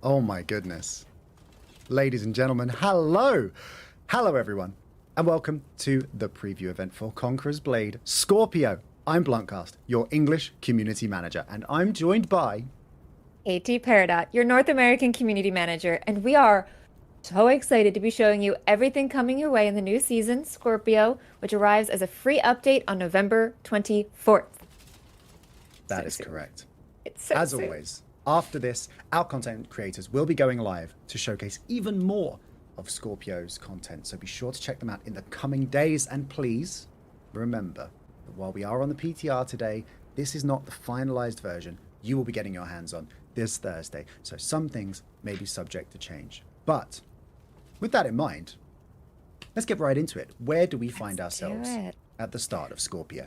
Oh my goodness. Ladies and gentlemen, hello! Hello everyone, and welcome to the preview event for Conqueror's Blade Scorpio. I'm Bluntcast, your English community manager, and I'm joined by... AT Peridot, your North American community manager, and we are so excited to be showing you everything coming your way in the new season, Scorpio, which arrives as a free update on November 24th. That is correct. It's so As soon. always, after this, our content creators will be going live to showcase even more of Scorpio's content, so be sure to check them out in the coming days, and please remember that while we are on the PTR today, this is not the finalized version you will be getting your hands on this Thursday, so some things may be subject to change. But with that in mind, let's get right into it. Where do we find ourselves at the start of Scorpio?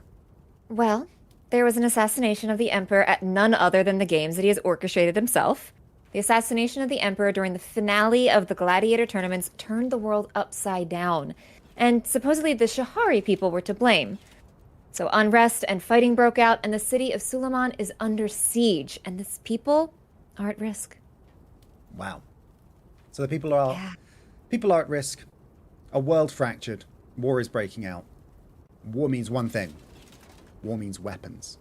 Well, there was an assassination of the Emperor at none other than the games that he has orchestrated himself. The assassination of the Emperor during the finale of the Gladiator tournaments turned the world upside down, and supposedly the Shahari people were to blame. So unrest and fighting broke out, and the city of Suleiman is under siege, and its people are at risk. Wow. So the people are at risk. A world fractured. War is breaking out. War means one thing. War means weapons.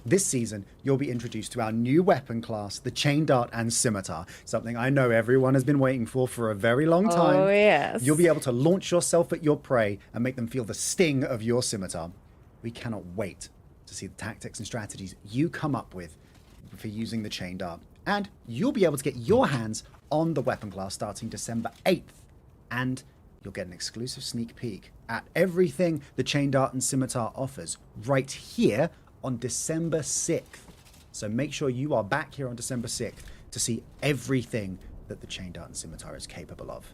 This season, you'll be introduced to our new weapon class, the Chain Dart and Scimitar, something I know everyone has been waiting for a very long time. Oh, yes. You'll be able to launch yourself at your prey and make them feel the sting of your scimitar. We cannot wait to see the tactics and strategies you come up with for using the Chain Dart. And you'll be able to get your hands on the weapon class starting December 8th. And you'll get an exclusive sneak peek at everything the Chain Dart and Scimitar offers right here on December 6th. So make sure you are back here on December 6th to see everything that the Chain Dart and Scimitar is capable of.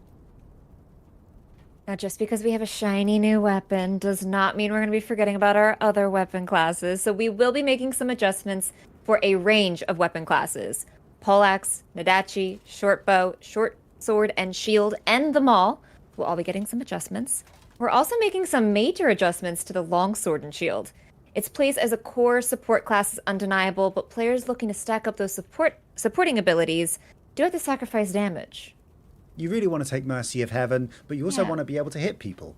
Now, just because we have a shiny new weapon does not mean we're going to be forgetting about our other weapon classes. So we will be making some adjustments for a range of weapon classes. Poleaxe, Nadachi, short bow, short sword, and shield, and the Maul will all be getting some adjustments. We're also making some major adjustments to the long sword and shield. Its place as a core support class is undeniable, but players looking to stack up those supporting abilities do have to sacrifice damage. You really want to take Mercy of Heaven, but you also want to be able to hit people.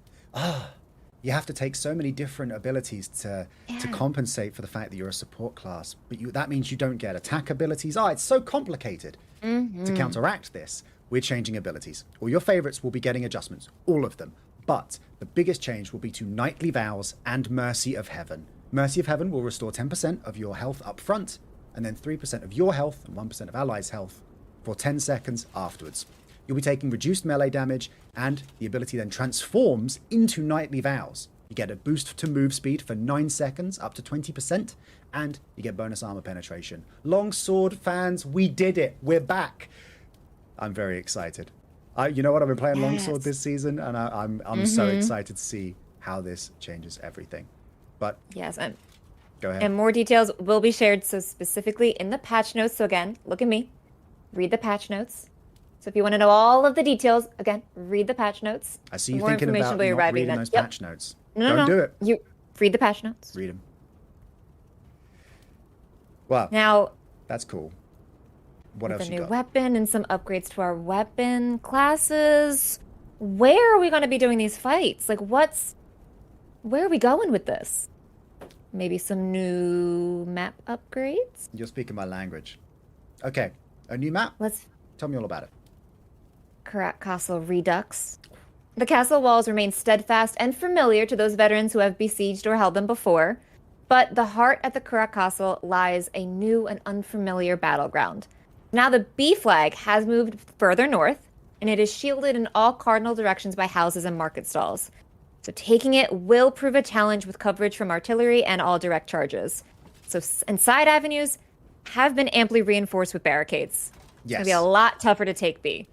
You have to take so many different abilities to compensate for the fact that you're a support class. But that means you don't get attack abilities. It's so complicated. To counteract this, we're changing abilities. All your favorites will be getting adjustments, all of them. But the biggest change will be to Knightly Vows and Mercy of Heaven. Mercy of Heaven will restore 10% of your health up front, and then 3% of your health and 1% of allies' health for 10 seconds afterwards. You'll be taking reduced melee damage, and the ability then transforms into Knightly Vows. You get a boost to move speed for 9 seconds, up to 20%, and you get bonus armor penetration. Longsword fans, we did it. We're back. I'm very excited. You know what? I've been playing Longsword this season, and I'm so excited to see how this changes everything. But yes, and go ahead. And more details will be shared, so specifically in the patch notes. So again, look at me. Read the patch notes. So if you want to know all of the details, again, read the patch notes. I see you thinking about not reading those patch notes. No. Do it. You read the patch notes. Read them. Well, now that's cool. What else a you new got? weapon and some upgrades to our weapon classes. Where are we going to be doing these fights? Where are we going with this? Maybe some new map upgrades? You're speaking my language. Okay, a new map? Tell me all about it. Karak Castle Redux. The castle walls remain steadfast and familiar to those veterans who have besieged or held them before, but the heart at the Karak Castle lies a new and unfamiliar battleground. Now the B flag has moved further north, and it is shielded in all cardinal directions by houses and market stalls. So taking it will prove a challenge with coverage from artillery and all direct charges. And side avenues have been amply reinforced with barricades. It's going to be a lot tougher to take B.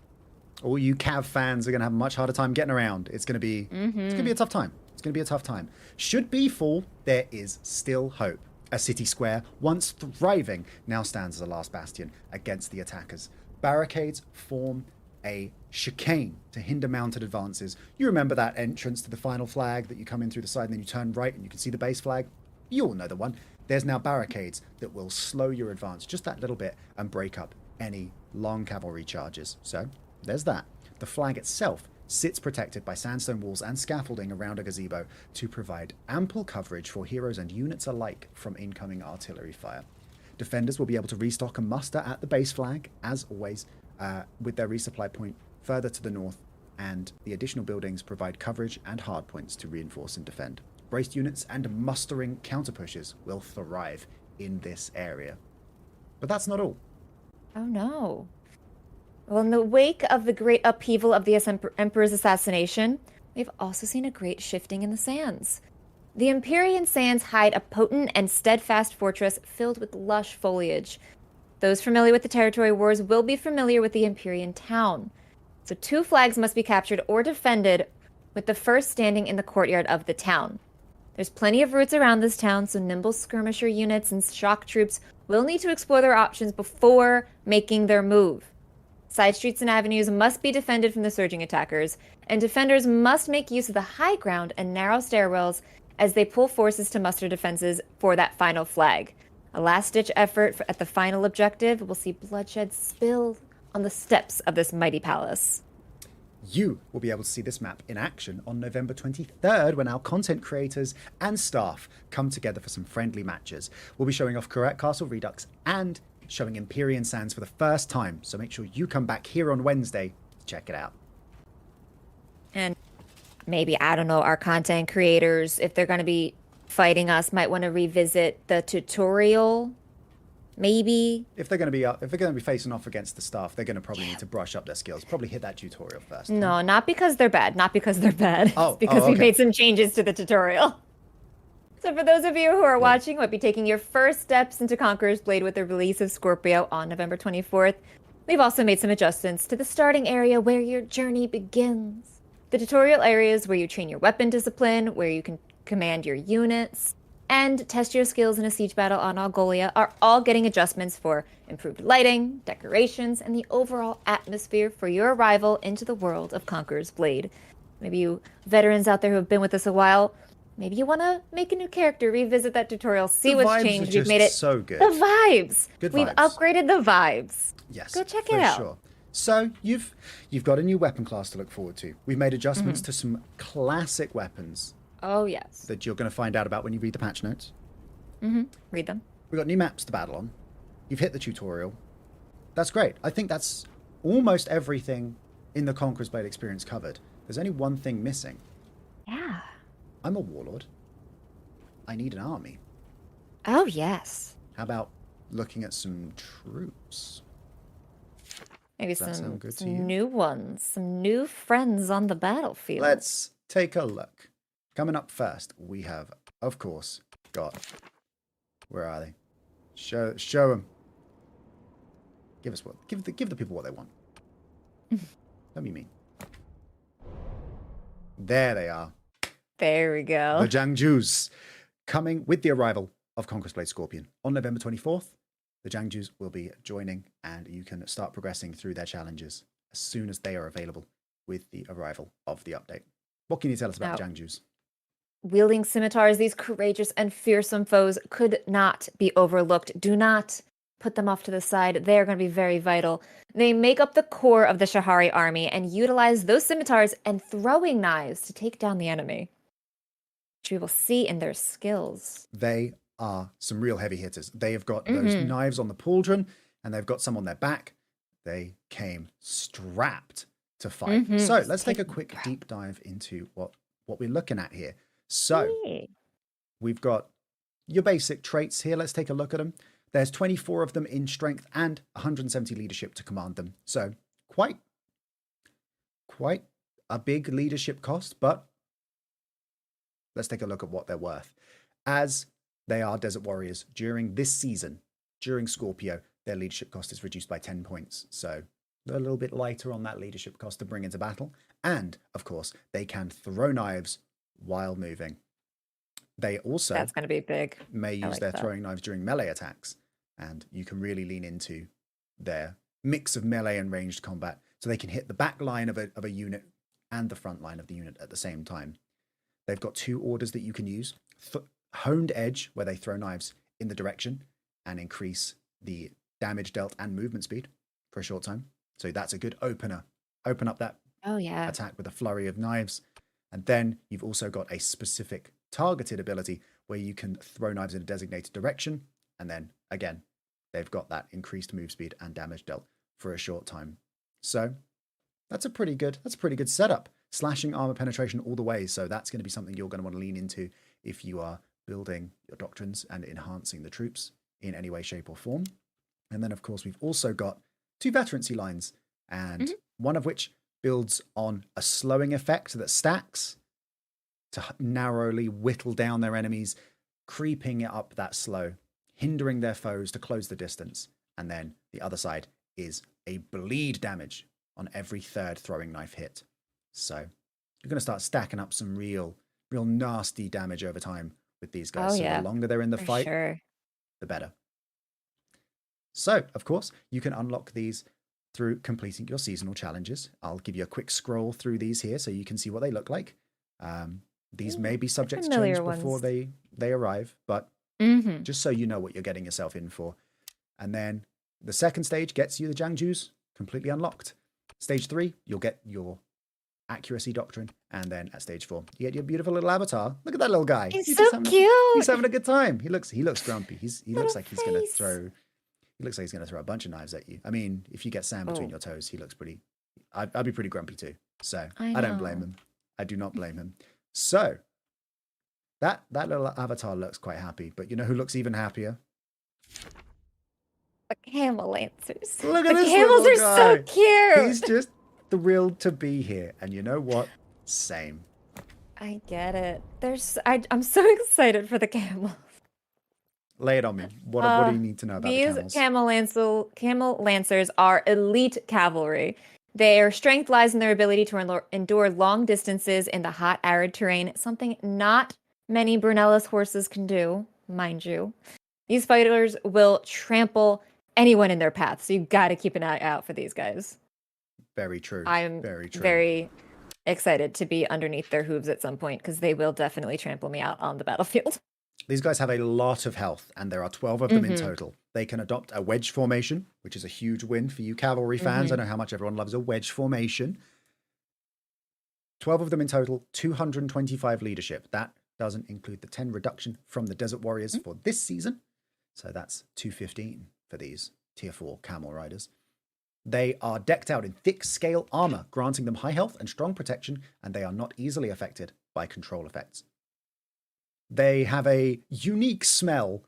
All you Cav fans are going to have a much harder time getting around. It's going to be it's going to be a tough time. It's going to be a tough time. Should B fall, there is still hope. A city square, once thriving, now stands as a last bastion against the attackers. Barricades form a chicane to hinder mounted advances. You remember that entrance to the final flag that you come in through the side and then you turn right and you can see the base flag? You all know the one. There's now barricades that will slow your advance just that little bit and break up any long cavalry charges. So there's that. The flag itself sits protected by sandstone walls and scaffolding around a gazebo to provide ample coverage for heroes and units alike from incoming artillery fire. Defenders will be able to restock and muster at the base flag, as always, with their resupply point further to the north, and the additional buildings provide coverage and hardpoints to reinforce and defend. Braced units and mustering counterpushes will thrive in this area. But that's not all. Oh no. Well, in the wake of the great upheaval of the Emperor's assassination, we've also seen a great shifting in the sands. The Empyrean sands hide a potent and steadfast fortress filled with lush foliage. Those familiar with the territory wars will be familiar with the Empyrean town. So 2 flags must be captured or defended, with the first standing in the courtyard of the town. There's plenty of routes around this town, so nimble skirmisher units and shock troops will need to explore their options before making their move. Side streets and avenues must be defended from the surging attackers, and defenders must make use of the high ground and narrow stairwells as they pull forces to muster defenses for that final flag. A last-ditch effort at the final objective will see bloodshed spill on the steps of this mighty palace. You will be able to see this map in action on November 23rd when our content creators and staff come together for some friendly matches. We'll be showing off Karat Castle Redux and showing Empyrean Sands for the first time, so make sure you come back here on Wednesday to check it out. And maybe, I don't know, our content creators, if they're going to be fighting us, might want to revisit the tutorial. Maybe if they're going to be facing off against the staff, they're going to probably need to brush up their skills. Probably hit that tutorial first. No, not because they're bad. Not because they're bad. Oh, it's because okay. we made some changes to the tutorial. So for those of you who are watching, who might be taking your first steps into Conqueror's Blade with the release of Scorpio on November 24th, we've also made some adjustments to the starting area where your journey begins. The tutorial areas where you train your weapon discipline, where you can command your units, and test your skills in a siege battle on Algolia are all getting adjustments for improved lighting, decorations, and the overall atmosphere for your arrival into the world of Conqueror's Blade. Maybe you veterans out there who have been with us a while, maybe you want to make a new character, revisit that tutorial, see what's changed. We've made it so good. The vibes. Good We've vibes. upgraded the vibes. Yes, go check it out. Sure. So you've got a new weapon class to look forward to. We've made adjustments to some classic weapons. Oh yes. That you're going to find out about when you read the patch notes. Read them. We've got new maps to battle on. You've hit the tutorial. That's great. I think that's almost everything in the Conqueror's Blade experience covered. There's only one thing missing. Yeah. I'm a warlord. I need an army. Oh yes. How about looking at some troops? Maybe Does that some sound good to you? new ones, some new friends on the battlefield. Let's take a look. Coming up first, we have, of course, got... Where are they? Show them. Give the people what they want. Don't be mean. There they are. There we go. The Jiangjus. Coming with the arrival of Conqueror's Blade Scorpion. On November 24th, the Jiangjus will be joining, and you can start progressing through their challenges as soon as they are available with the arrival of the update. What can you tell us about the Jiangjus? Wielding scimitars, these courageous and fearsome foes could not be overlooked. Do not put them off to the side. They are going to be very vital. They make up the core of the Shahari army and utilize those scimitars and throwing knives to take down the enemy, which we will see in their skills. They are some real heavy hitters. They have got those knives on the pauldron, and they've got some on their back. They came strapped to fight. So let's take a quick deep dive into what we're looking at here. So we've got your basic traits here. Let's take a look at them. There's 24 of them in strength and 170 leadership to command them. So quite a big leadership cost, but let's take a look at what they're worth. As they are desert warriors during this season, during Scorpio, their leadership cost is reduced by 10 points. So they're a little bit lighter on that leadership cost to bring into battle. And of course, they can throw knives while moving. They also That's going to be big. may use their throwing knives during melee attacks, and you can really lean into their mix of melee and ranged combat, so they can hit the back line of a unit and the front line of the unit at the same time. They've got 2 orders that you can use. Honed Edge, where they throw knives in the direction and increase the damage dealt and movement speed. for a short time. So that's a good opener. Open up that Oh yeah. attack with a flurry of knives. And then you've also got a specific targeted ability where you can throw knives in a designated direction. And then again, they've got that increased move speed and damage dealt for a short time. So that's a pretty good setup. Slashing armor penetration all the way. So that's going to be something you're going to want to lean into if you are building your doctrines and enhancing the troops in any way, shape, or form. And then, of course, we've also got 2 veterancy lines, and one of which builds on a slowing effect that stacks to narrowly whittle down their enemies, creeping it up that slow, hindering their foes to close the distance. And then the other side is a bleed damage on every 3rd throwing knife hit. So you're going to start stacking up some real nasty damage over time with these guys. So the longer they're in the fight, the better. So, of course, you can unlock these through completing your seasonal challenges. I'll give you a quick scroll through these here so you can see what they look like. These may be subject to change before they arrive, but just so you know what you're getting yourself in for. And then the second stage gets you the Jiangjus completely unlocked. Stage 3, you'll get your accuracy doctrine, and then at stage 4, you get your beautiful little avatar. Look at that little guy. He's so cute. He's having a good time. He looks grumpy. He looks like he's gonna throw. He looks like he's gonna throw a bunch of knives at you. I mean, if you get sand between your toes, he looks pretty. I'd be pretty grumpy too. So I don't blame him. I do not blame him. So that little avatar looks quite happy, but you know who looks even happier? The camel lancers. Look at the this camels little are guy. so cute. He's just thrilled to be here, and you know what? Same. I get it. I'm so excited for the camels. Lay it on me. What do you need to know about the camels? These camel lancers are elite cavalry. Their strength lies in their ability to endure long distances in the hot, arid terrain, something not many Brunellus horses can do, mind you. These fighters will trample anyone in their path, so you got to keep an eye out for these guys. Very true. I'm very excited to be underneath their hooves at some point, because they will definitely trample me out on the battlefield. These guys have a lot of health, and there are 12 of them in total. They can adopt a wedge formation, which is a huge win for you cavalry fans. I know how much everyone loves a wedge formation. 12 of them in total, 225 leadership. That doesn't include the 10 reduction from the Desert Warriors for this season. So that's 215 for these tier 4 camel riders. They are decked out in thick scale armor, granting them high health and strong protection, and they are not easily affected by control effects. They have a unique smell,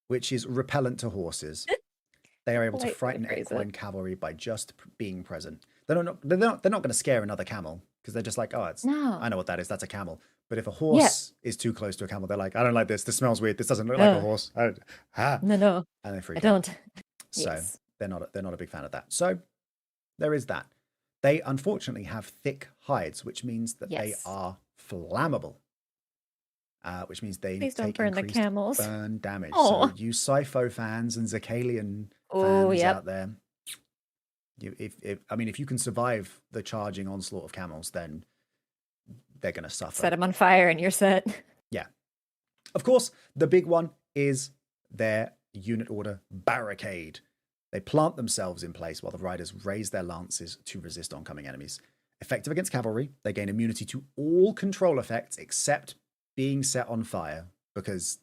which is repellent to horses. They are able to frighten equine cavalry by just being present. They're not going to scare another camel, because they're just like, I know what that is. That's a camel. But if a horse is too close to a camel, they're like, I don't like this. This smells weird. This doesn't look like a horse. No. And they freak out. I don't. So they're not a big fan of that. So there is that. They unfortunately have thick hides, which means that they are flammable. Which means they take burn the camels. Burn damage. So you Sipho fans and Zakalian fans out there, if you can survive the charging onslaught of camels, then they're going to suffer. Set them on fire and you're set. Yeah. Of course, the big one is their unit order barricade. They plant themselves in place while the riders raise their lances to resist oncoming enemies. Effective against cavalry, they gain immunity to all control effects except being set on fire, because,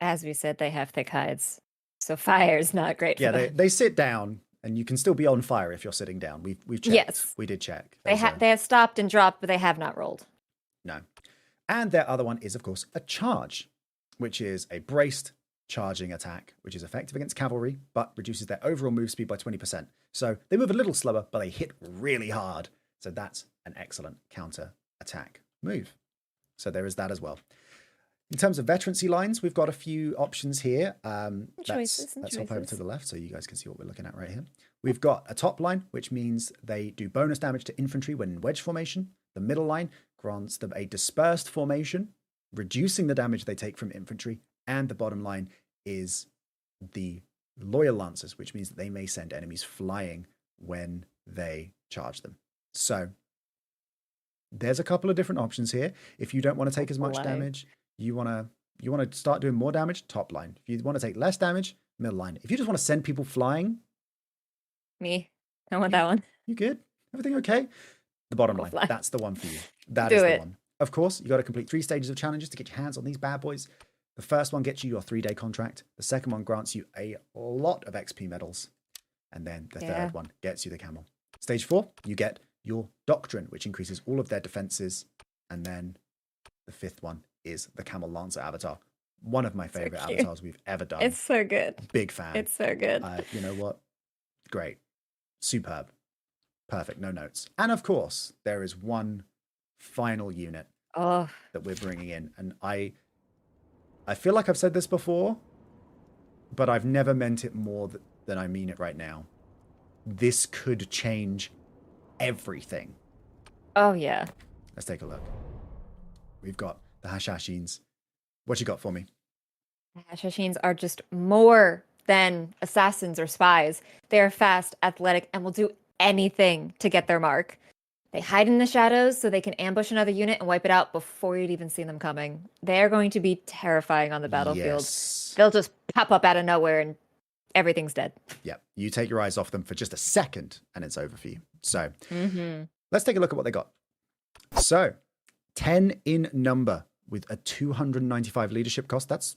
as we said, they have thick hides, so fire is not great for them. They sit down, and you can still be on fire if you're sitting down. We've checked. Yes. We did check. They have stopped and dropped, but they have not rolled. No. And their other one is, of course, a charge, which is a braced charging attack, which is effective against cavalry, but reduces their overall move speed by 20%. So they move a little slower, but they hit really hard. So that's an excellent counter attack move. So there is that as well. In terms of veterancy lines, we've got a few options here. Let's hop over to the left so you guys can see what we're looking at right here. We've got a top line, which means they do bonus damage to infantry when in wedge formation. The middle line grants them a dispersed formation, reducing the damage they take from infantry. And the bottom line is the loyal lancers, which means that they may send enemies flying when they charge them. So there's a couple of different options here. If you don't want to take as much damage, you want to start doing more damage, top line. If you want to take less damage, middle line. If you just want to send people flying, Me. I want that one. You good? Everything okay? The bottom line, Fly. that's the one for you. That Do is the it. one. Of course, you got to complete 3 stages of challenges to get your hands on these bad boys. The first one gets you your 3-day contract. The second one grants you a lot of XP medals. And then the third one gets you the camel. Stage 4, you get your doctrine, which increases all of their defenses. And then the 5th one is the Camel Lancer avatar. One of my favorite avatars we've ever done. It's so good. Big fan. It's so good. You know what? Great. Superb. Perfect. No notes. And of course, there is one final unit that we're bringing in. And I feel like I've said this before, but I've never meant it more than I mean it right now. This could change everything. Oh, yeah. Let's take a look. We've got the Hashashins. What you got for me? The Hashashins are just more than assassins or spies. They are fast, athletic, and will do anything to get their mark. They hide in the shadows so they can ambush another unit and wipe it out before you'd even see them coming. They're going to be terrifying on the battlefield. Yes. They'll just pop up out of nowhere and everything's dead. Yep. You take your eyes off them for just a second and it's over for you. So let's take a look at what they got. So 10 in number with a 295 leadership cost. That's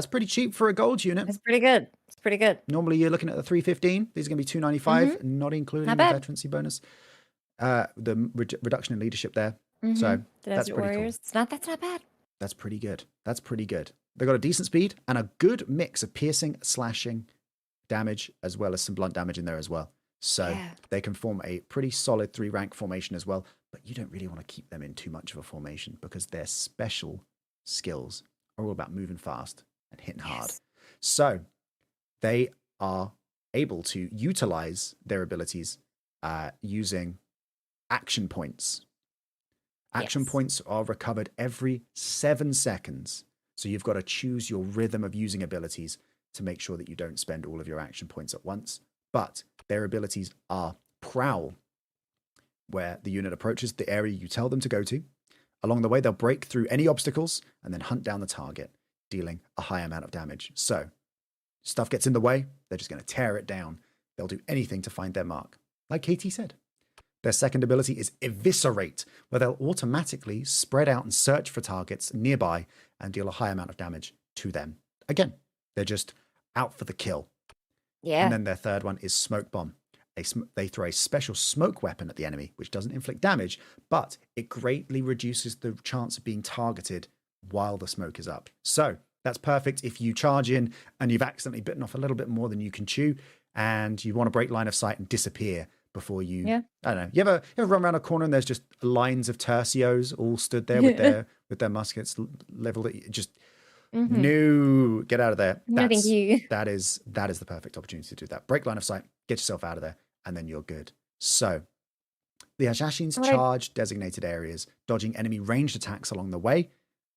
pretty cheap for a gold unit. It's pretty good. It's pretty good. Normally you're looking at the 315. These are going to be 295, not including the veterancy bonus. The reduction in leadership there. So that's pretty cool. That's not bad. That's pretty good. That's pretty good. They got a decent speed and a good mix of piercing, slashing, damage, as well as some blunt damage in there as well. So they can form a pretty solid 3-rank formation as well. But you don't really want to keep them in too much of a formation because their special skills are all about moving fast and hitting hard. So they are able to utilize their abilities using action points. Action points are recovered every 7 seconds. So you've got to choose your rhythm of using abilities to make sure that you don't spend all of your action points at once. But their abilities are Prowl, where the unit approaches the area you tell them to go to. Along the way, they'll break through any obstacles and then hunt down the target, dealing a high amount of damage. So stuff gets in the way, they're just going to tear it down. They'll do anything to find their mark. Like Katie said. Their second ability is Eviscerate, where they'll automatically spread out and search for targets nearby and deal a high amount of damage to them. Again, they're just out for the kill. Yeah. And then their third one is Smoke Bomb. They throw a special smoke weapon at the enemy, which doesn't inflict damage, but it greatly reduces the chance of being targeted while the smoke is up. So that's perfect if you charge in and you've accidentally bitten off a little bit more than you can chew and you want to break line of sight and disappear before you, I don't know. You ever run around a corner and there's just lines of tercios all stood there with their muskets leveled at you? Just no, get out of there. No, thank you. That is the perfect opportunity to do that. Break line of sight, get yourself out of there, and then you're good. So the Hashashins charge designated areas, dodging enemy ranged attacks along the way,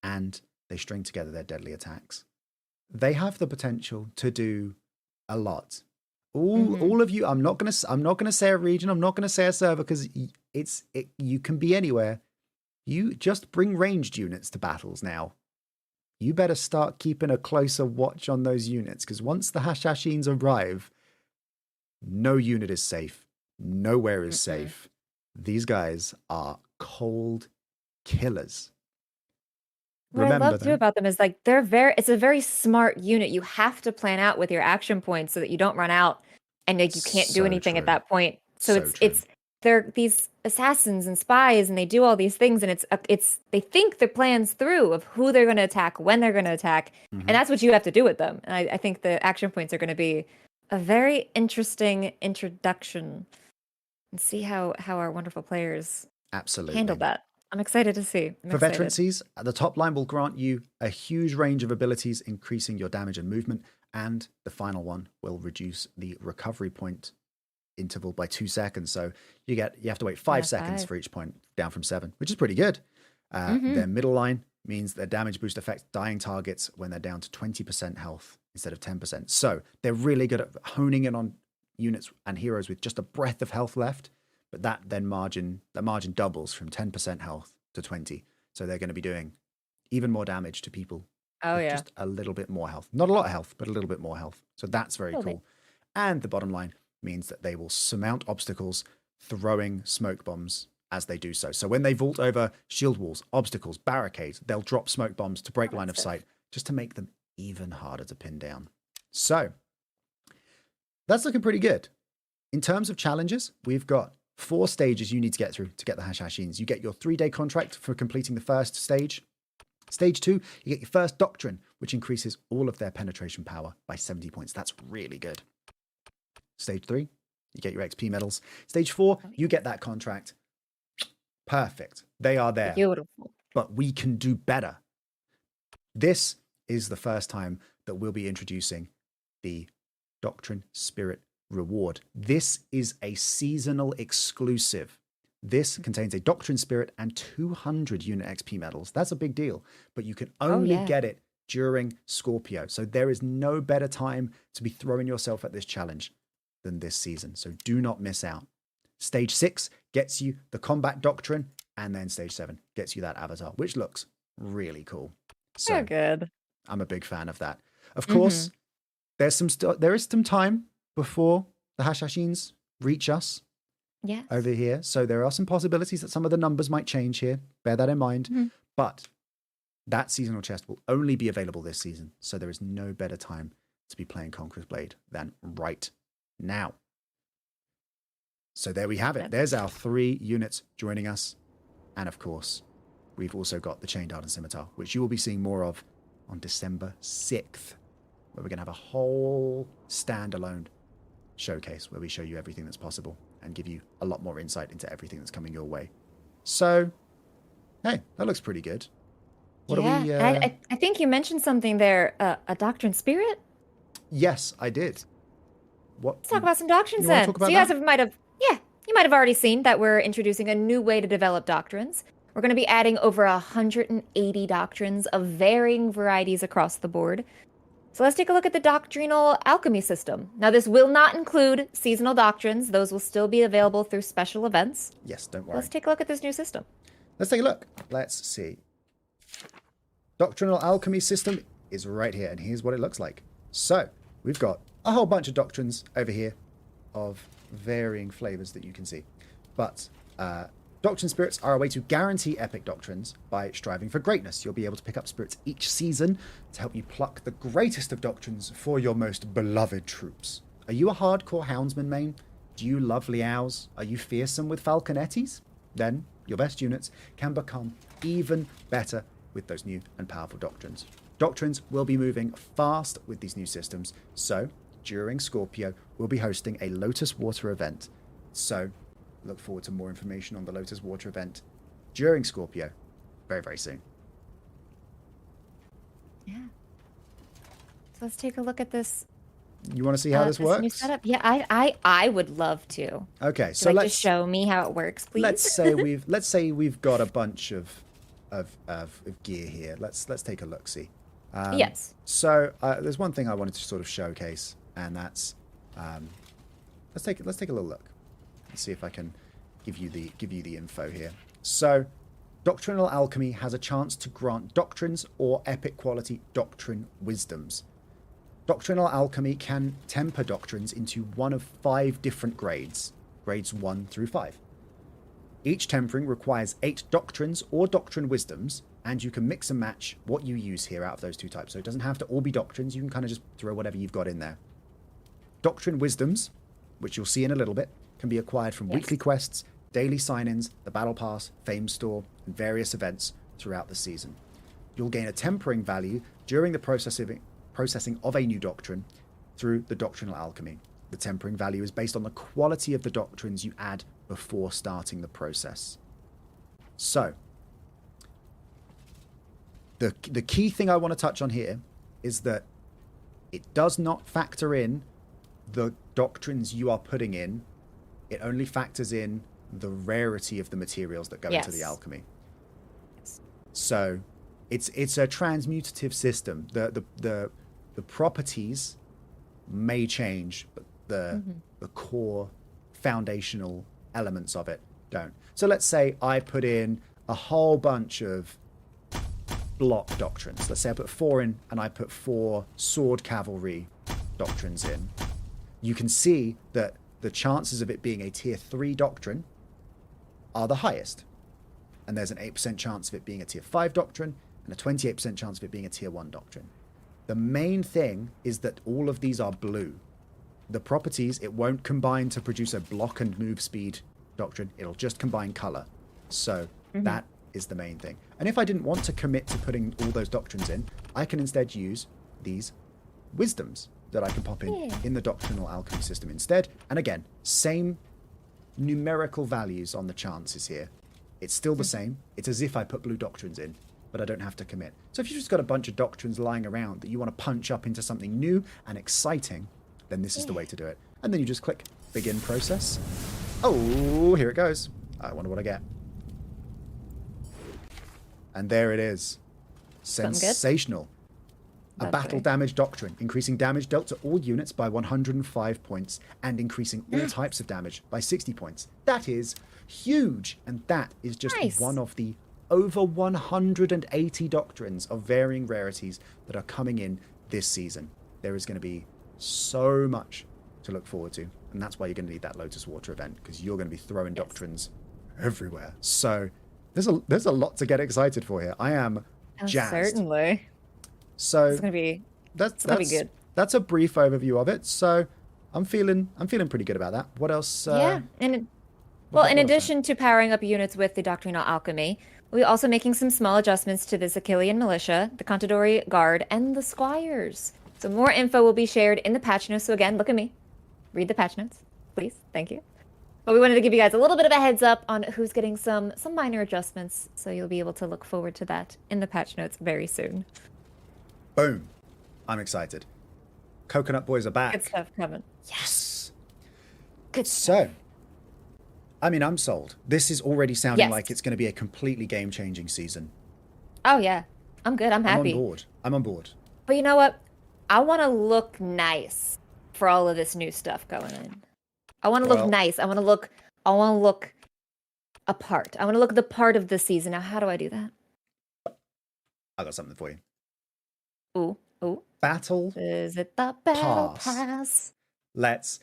and they string together their deadly attacks. They have the potential to do a lot. All of you, I'm not gonna say a region, I'm not gonna say a server because you can be anywhere. You just bring ranged units to battles now. You better start keeping a closer watch on those units because once the Hashashins arrive, no unit is safe. Nowhere is safe. These guys are cold killers. What I love too about them is like it's a very smart unit. You have to plan out with your action points so that you don't run out and like you can't do anything at that point. So they're these assassins and spies and they do all these things and they think their plans through of who they're going to attack, when they're going to attack, and that's what you have to do with them. And I think the action points are going to be a very interesting introduction and see how our wonderful players handle that. I'm excited to see. For veterancies, the top line will grant you a huge range of abilities, increasing your damage and movement, and the final one will reduce the recovery point interval by 2 seconds. So you have to wait 5 seconds for each point, down from 7, which is pretty good. Their middle line means their damage boost affects dying targets when they're down to 20% health instead of 10%. So they're really good at honing in on units and heroes with just a breath of health left. But that margin doubles from 10% health to 20. So they're going to be doing even more damage to people. Just a little bit more health. Not a lot of health, but a little bit more health. So that's very cool. And the bottom line, means that they will surmount obstacles, throwing smoke bombs as they do so. So when they vault over shield walls, obstacles, barricades, they'll drop smoke bombs to break line of sight, just to make them even harder to pin down. So that's looking pretty good. In terms of challenges, we've got 4 stages you need to get through to get the Hashashins. You get your 3-day contract for completing the first stage. Stage 2, you get your first doctrine, which increases all of their penetration power by 70 points. That's really good. Stage 3, you get your XP medals. Stage 4, you get that contract. Perfect. They are there. Beautiful. But we can do better. This is the first time that we'll be introducing the Doctrine Spirit reward. This is a seasonal exclusive. This contains a Doctrine Spirit and 200 unit XP medals. That's a big deal, but you can only get it during Scorpio. So there is no better time to be throwing yourself at this challenge than this season. So do not miss out. Stage 6 gets you the Combat Doctrine, and then Stage 7 gets you that Avatar, which looks really cool. So good. I'm a big fan of that. Of course, there is some time before the Hashashins reach us over here. So there are some possibilities that some of the numbers might change here. Bear that in mind. But that seasonal chest will only be available this season. So there is no better time to be playing Conqueror's Blade than right now. So there we have it. There's our 3 units joining us. And of course, we've also got the Chained Ardent Scimitar, which you will be seeing more of on December 6th, where we're going to have a whole standalone showcase where we show you everything that's possible and give you a lot more insight into everything that's coming your way. So, hey, that looks pretty good. What are we... I think you mentioned something there, a Doctrine Spirit? Yes, I did. Let's talk about some doctrines then. So you guys you might have already seen that we're introducing a new way to develop doctrines. We're going to be adding over 180 doctrines of varying varieties across the board. So let's take a look at the Doctrinal Alchemy system. Now, this will not include seasonal doctrines. Those will still be available through special events. Yes, don't worry. Let's take a look at this new system. Let's take a look. Let's see. Doctrinal Alchemy system is right here, and here's what it looks like. So, we've got a whole bunch of doctrines over here of varying flavors that you can see. But Doctrine Spirits are a way to guarantee epic doctrines by striving for greatness. You'll be able to pick up spirits each season to help you pluck the greatest of doctrines for your most beloved troops. Are you a hardcore houndsman main? Do you love Liaos? Are you fearsome with Falconettis? Then your best units can become even better with those new and powerful doctrines. Doctrines will be moving fast with these new systems, so during Scorpio, we'll be hosting a Lotus Water event. So look forward to more information on the Lotus Water event during Scorpio very, very soon. Yeah. So let's take a look at this. You want to see how this works? New setup? Yeah, I would love to. Okay, so let's just show me how it works, please. Let's say we've got a bunch of gear here. Let's take a look. See. Yes. So there's one thing I wanted to sort of showcase, and that's let's take a little look. Let's see if I can give you the info here. So, Doctrinal Alchemy has a chance to grant doctrines or epic quality doctrine wisdoms. Doctrinal Alchemy can temper doctrines into one of 5 different grades 1 through 5. Each tempering requires 8 doctrines or doctrine wisdoms, and you can mix and match what you use here out of those 2 types. So it doesn't have to all be doctrines. You can kind of just throw whatever you've got in there. Doctrine wisdoms, which you'll see in a little bit, can be acquired from weekly quests, daily sign-ins, the Battle Pass, Fame Store, and various events throughout the season. You'll gain a tempering value during the processing of a new doctrine through the Doctrinal Alchemy. The tempering value is based on the quality of the doctrines you add before starting the process. So, the key thing I want to touch on here is that it does not factor in the doctrines you are putting in. It only factors in the rarity of the materials that go into the alchemy. So it's a transmutative system. The properties may change, but the core foundational elements of it don't. So let's say I put in a whole bunch of block doctrines. Let's say I put 4 in and I put 4 sword cavalry doctrines in. You can see that the chances of it being a tier 3 doctrine are the highest. And there's an 8% chance of it being a tier 5 doctrine and a 28% chance of it being a tier 1 doctrine. The main thing is that all of these are blue. The properties, it won't combine to produce a block and move speed doctrine. It'll just combine color. So that is the main thing. And if I didn't want to commit to putting all those doctrines in, I can instead use these wisdoms that I can pop in the doctrinal alchemy system instead. And again, same numerical values on the chances here. It's still the same. It's as if I put blue doctrines in, but I don't have to commit. So if you've just got a bunch of doctrines lying around that you want to punch up into something new and exciting, then this is the way to do it. And then you just click begin process. Oh, here it goes. I wonder what I get. And there it is. Sensational. A battle damage doctrine, increasing damage dealt to all units by 105 points and increasing all types of damage by 60 points. That is huge. And that is just one of the over 180 doctrines of varying rarities that are coming in this season. There is going to be so much to look forward to. And that's why you're going to need that Lotus Water event, because you're going to be throwing doctrines everywhere. So there's a lot to get excited for here. I am jazzed. Certainly. So it's gonna be good. That's a brief overview of it. So I'm feeling pretty good about that. What else? In addition to powering up units with the Doctrinal Alchemy, we're also making some small adjustments to the Zakilian Militia, the Contadori Guard, and the Squires. So more info will be shared in the patch notes. So again, look at me. Read the patch notes, please. Thank you. But we wanted to give you guys a little bit of a heads up on who's getting some minor adjustments. So you'll be able to look forward to that in the patch notes very soon. Boom. I'm excited. Coconut Boys are back. Good stuff coming. Yes. Good stuff. So, I mean, I'm sold. This is already sounding like it's going to be a completely game-changing season. Oh, yeah. I'm good. I'm happy. I'm on board. But you know what? I want to look nice for all of this new stuff going in. I want to look nice. I want to look apart. I want to look the part of the season. Now, how do I do that? I got something for you. Ooh. Battle. Is it the battle pass? Let's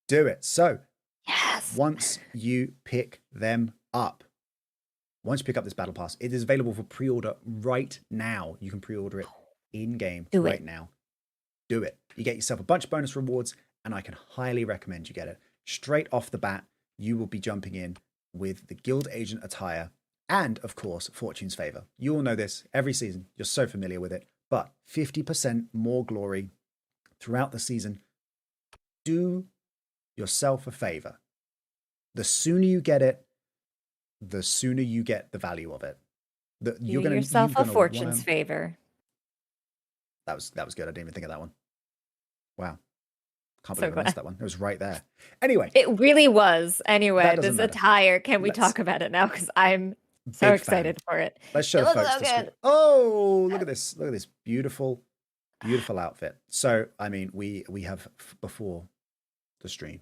do it. So, yes. Once you pick them up, once you pick up this battle pass, it is available for pre-order right now. You can pre-order it in-game now. Do it. You get yourself a bunch of bonus rewards, and I can highly recommend you get it. Straight off the bat, you will be jumping in with the Guild Agent attire and, of course, Fortune's Favor. You all know this every season. You're so familiar with it. But 50% more glory throughout the season. Do yourself a favor. The sooner you get it, the sooner you get the value of it. Do yourself a Fortune's Favor. That was good. I didn't even think of that one. Wow. Can't believe I missed that one. It was right there. Anyway. It really was. Anyway, this attire. Can we talk about it now? Because I'm so excited for it. Let's show folks the screen. Oh, look at this. Look at this beautiful, beautiful outfit. So, I mean, we have, before the stream,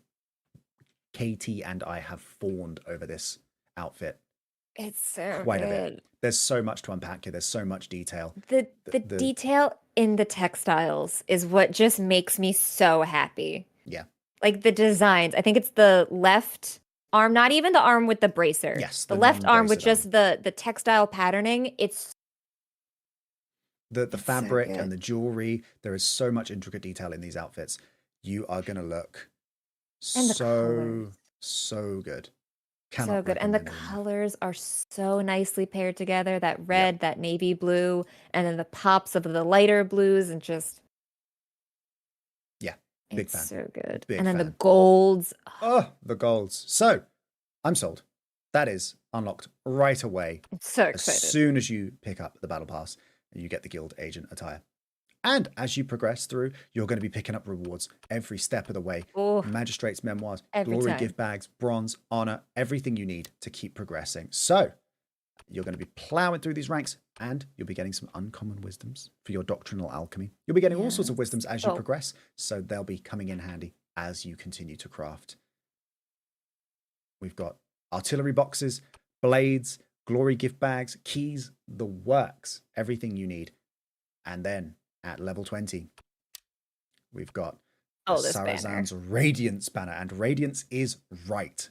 Katie and I have fawned over this outfit. It's so quite a bit. There's so much to unpack here. There's so much detail. The detail in the textiles is what just makes me so happy. Yeah. Like the designs. I think it's the left arm, not even the arm with the bracer. Yes. The left arm with just the textile patterning. It's the fabric and the jewelry. There is so much intricate detail in these outfits. You are going to look so good. So good. And the colors are so nicely paired together. That red, that navy blue, and then the pops of the lighter blues, and just big fan. So good. Big and then fan. the golds. Oh, the golds. So I'm sold. That is unlocked right away. I'm so excited. As soon as you pick up the battle pass and you get the Guild Agent attire. And as you progress through, you're going to be picking up rewards every step of the way. Oh, Magistrate's Memoirs, every Glory time. Gift Bags, Bronze, Honor, everything you need to keep progressing. So you're going to be plowing through these ranks and you'll be getting some uncommon wisdoms for your doctrinal alchemy. You'll be getting all sorts of wisdoms as you progress. So they'll be coming in handy as you continue to craft. We've got artillery boxes, blades, Glory Gift Bags, keys, the works, everything you need. And then at level 20, we've got Oh, this banner. Sarazan's Radiance banner, and Radiance is right.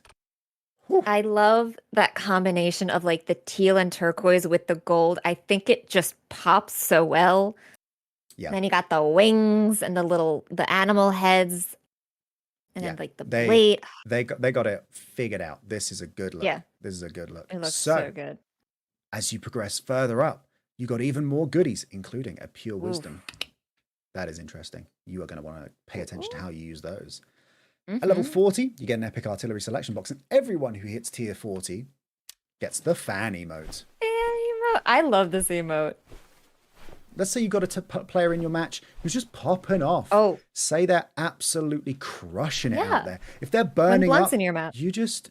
I love that combination of like the teal and turquoise with the gold. I think it just pops so well. Yeah. And then you got the wings and the animal heads, and then like the blade. They got it figured out. This is a good look. Yeah. This is a good look. It looks so good. As you progress further up, you got even more goodies, including a pure wisdom. That is interesting. You are going to want to pay attention to how you use those. At level 40, you get an epic artillery selection box, and everyone who hits tier 40 gets the fan emote. I love this emote. Let's say you've got a player in your match who's just popping off. Oh. Say they're absolutely crushing it out there. If they're burning up, in your match. you just,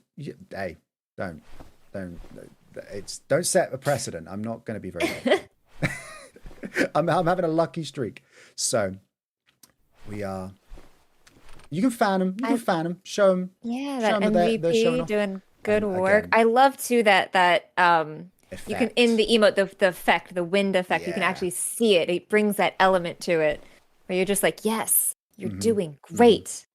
hey, don't set a precedent. I'm not going to be very good. I'm having a lucky streak. So we are. You can fan them. You can fan them. Show them. Yeah, that MVP doing good work. Again, I love too that effect. you can in the emote the effect, the wind effect. You can actually see it. It brings that element to it where you're just like, yes, you're doing great.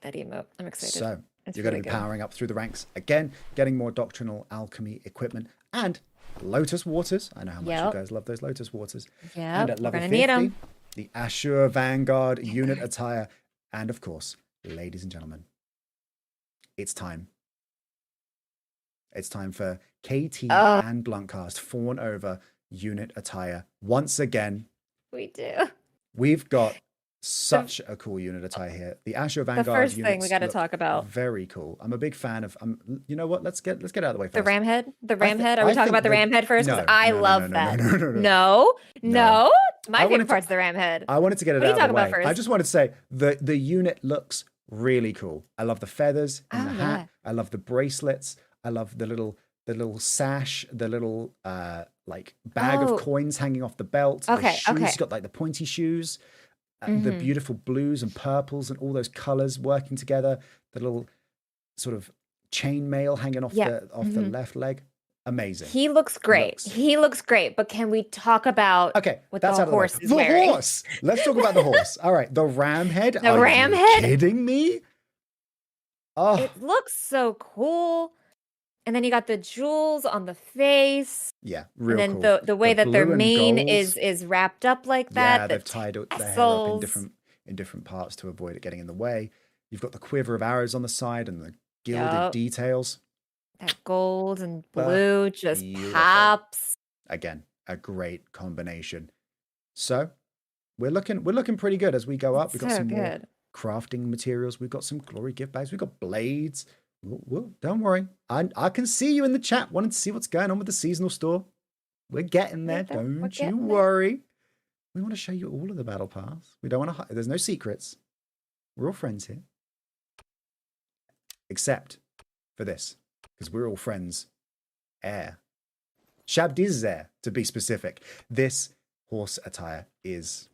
That emote, I'm excited. So you're going to be powering up through the ranks again, getting more doctrinal alchemy equipment and Lotus Waters. I know how much you guys love those Lotus Waters. Yeah, and at level 50, the Ashur Vanguard unit attire. And of course, ladies and gentlemen, it's time. It's time for KT and Bluntcast fawn over unit attire once again. We do. We've got such a cool unit attire here. The Ashur Vanguard. The first thing we got to talk about. Very cool. I'm a big fan of. You know what? Let's get out of the way first. The ram head. The ram head. Are we talking about the ram head first? No, I love that. No. My favorite part's the ram head. I wanted to get it out of the way. I just wanted to say the unit looks really cool. I love the feathers in the hat. I love the bracelets. I love the little sash, the little like bag of coins hanging off the belt. The shoes got like the pointy shoes. The beautiful blues and purples and all those colors working together. The little sort of chainmail hanging off the left leg. Amazing. He looks great. But can we talk about what the horse is wearing? The horse. Let's talk about the horse. All right. The ram head. The ram head? Kidding me? Oh. It looks so cool. And then you got the jewels on the face. Yeah, real and then cool. the way that their mane is wrapped up like that. Yeah, they've tied their head up in different parts to avoid it getting in the way. You've got the quiver of arrows on the side and the gilded details. That gold and blue just pops. Again, a great combination. So we're looking pretty good as we go up. We've got some more crafting materials. We've got some glory gift bags. We've got blades. Well, don't worry. I can see you in the chat wanting to see what's going on with the seasonal store. We're getting there. Don't you worry. We want to show you all of the battle pass. We don't want to hide. There's no secrets. We're all friends here. Except for this. Because we're all friends. Shabdizer, to be specific. This horse attire is...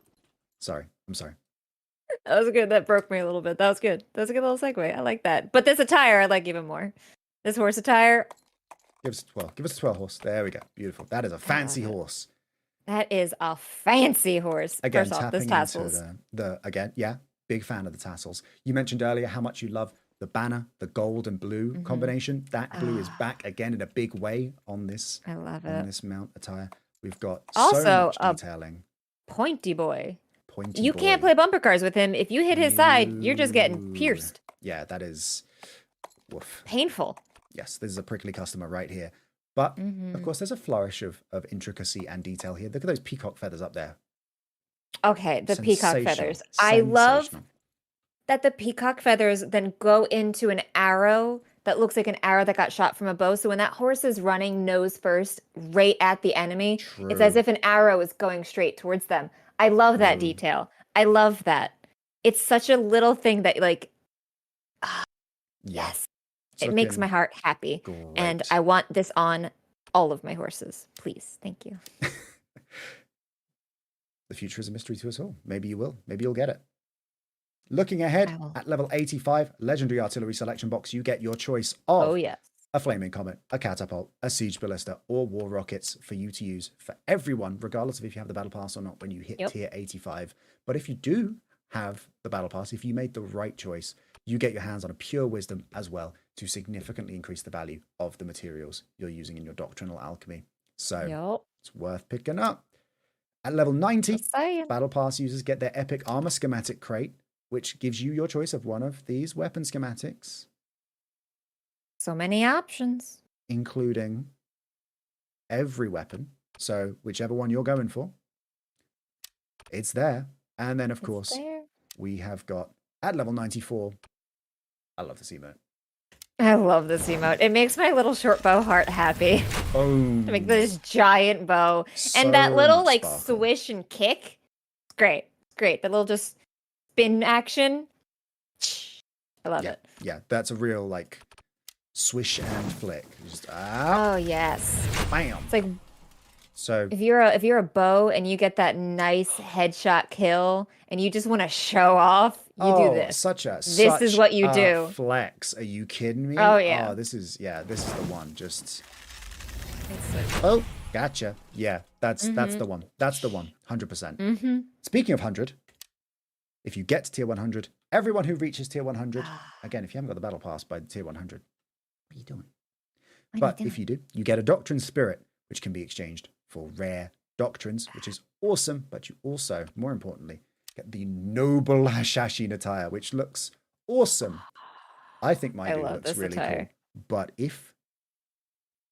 Sorry. I'm sorry. That was good. That broke me a little bit. That was good. That was a good little segue. I like that. But this attire, I like even more. This horse attire. Give us a 12. Give us a 12 horse. There we go. Beautiful. That is a fancy horse. That is a fancy horse. Again, First off, tapping those tassels. Into big fan of the tassels. You mentioned earlier how much you love the banner, the gold and blue combination. That blue is back again in a big way on this. I love it. On this mount attire. We've got also so much detailing. Pointy boy. You can't play bumper cars with him. If you hit his side, you're just getting pierced. Yeah, that is painful. Yes, this is a prickly customer right here. But, of course, there's a flourish of intricacy and detail here. Look at those peacock feathers up there. Okay, the peacock feathers. I love that the peacock feathers then go into an arrow that looks like an arrow that got shot from a bow. So when that horse is running nose first right at the enemy, it's as if an arrow is going straight towards them. I love that detail. I love that. It's such a little thing that yes, it makes my heart happy. Great. And I want this on all of my horses. Please. Thank you. The future is a mystery to us all. Maybe you will. Maybe you'll get it. Looking ahead at level 85, Legendary Artillery Selection Box, you get your choice of a flaming comet, a catapult, a siege ballista, or war rockets for you to use for everyone, regardless of if you have the battle pass or not when you hit tier 85. But if you do have the battle pass, if you made the right choice, you get your hands on a pure wisdom as well to significantly increase the value of the materials you're using in your doctrinal alchemy. So it's worth picking up. At level 90, battle pass users get their epic armor schematic crate, which gives you your choice of one of these weapon schematics. So many options. Including every weapon. So whichever one you're going for, it's there. And then, of course, we have got, at level 94, I love this emote. I love this emote. It makes my little short bow heart happy. Oh. To make this giant bow. So and that little, like, sparkle. swish and kick. It's great. It's great. The little just spin action. I love it. Yeah, that's a real, like, swish and flick. Just, ah. Oh, yes. Bam. It's like, so if you're a bow and you get that nice headshot kill and you just want to show off, you do this. This is what you do. Flex. Are you kidding me? Oh yeah. Oh, this is the one. Just. So oh, gotcha. Yeah, that's the one. That's the one. 100%. Speaking of 100, if you get to tier 100, everyone who reaches tier 100, again, if you haven't got the battle pass by tier 100, what are you doing? But if you do, you get a doctrine spirit, which can be exchanged for rare doctrines, which is awesome. But you also, more importantly, get the noble Hashashin attire, which looks awesome. I think my dude looks really cool. But if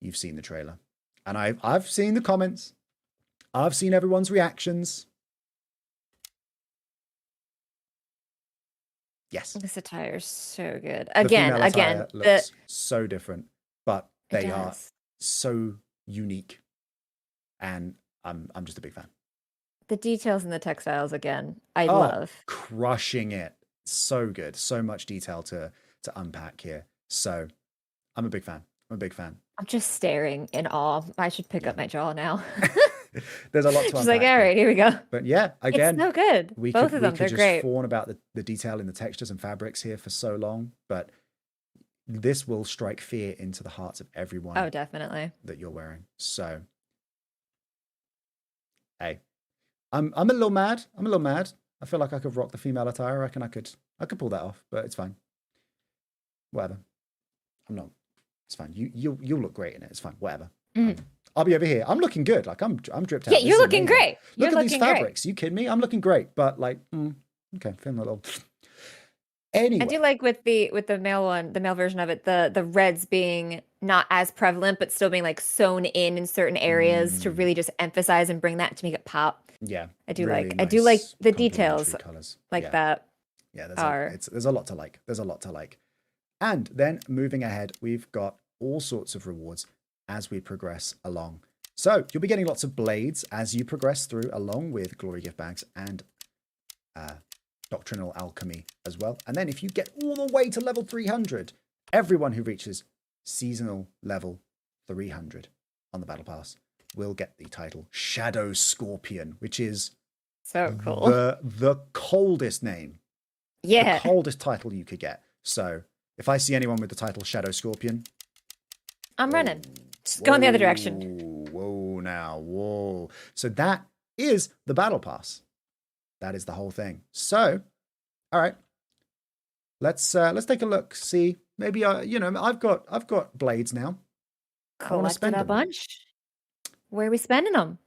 you've seen the trailer, and I've seen the comments, I've seen everyone's reactions. Yes. This attire is so good. Again, looks so different, but they are so unique. And I'm just a big fan. The details in the textiles, again, I love. Crushing it. So good. So much detail to unpack here. So I'm a big fan. I'm just staring in awe. I should pick up my jaw now. There's a lot to unpack. Just like, all right, here we go. But yeah, again, it's so good. Both of them, they're great. We could just fawn about the detail in the textures and fabrics here for so long, but this will strike fear into the hearts of everyone. Oh, definitely. That you're wearing. So, hey, I'm a little mad. I feel like I could rock the female attire. I reckon I could pull that off, but it's fine. Whatever. I'm not. It's fine. You'll look great in it. It's fine. Whatever. I'll be over here. I'm looking good. Like I'm dripped out. Yeah, you're looking great. Look at these fabrics. You kidding me? I'm looking great. But like, okay, feeling a little. Anyway, I do like with the male one, the male version of it, the reds being not as prevalent, but still being like sewn in certain areas to really just emphasize and bring that to make it pop. Yeah, I do like the details colors. that. Yeah, there's a lot to like. And then moving ahead, we've got all sorts of rewards as we progress along. So you'll be getting lots of blades as you progress through, along with glory gift bags and doctrinal alchemy as well. And then if you get all the way to level 300, everyone who reaches seasonal level 300 on the battle pass will get the title Shadow Scorpion, which is so cool. The coldest name. Yeah. The coldest title you could get. So if I see anyone with the title Shadow Scorpion, I'm running. Just go in the other direction. Whoa. So that is the battle pass. That is the whole thing. So, all right. Let's take a look. See, maybe I've got blades now. Collected a bunch. Where are we spending them?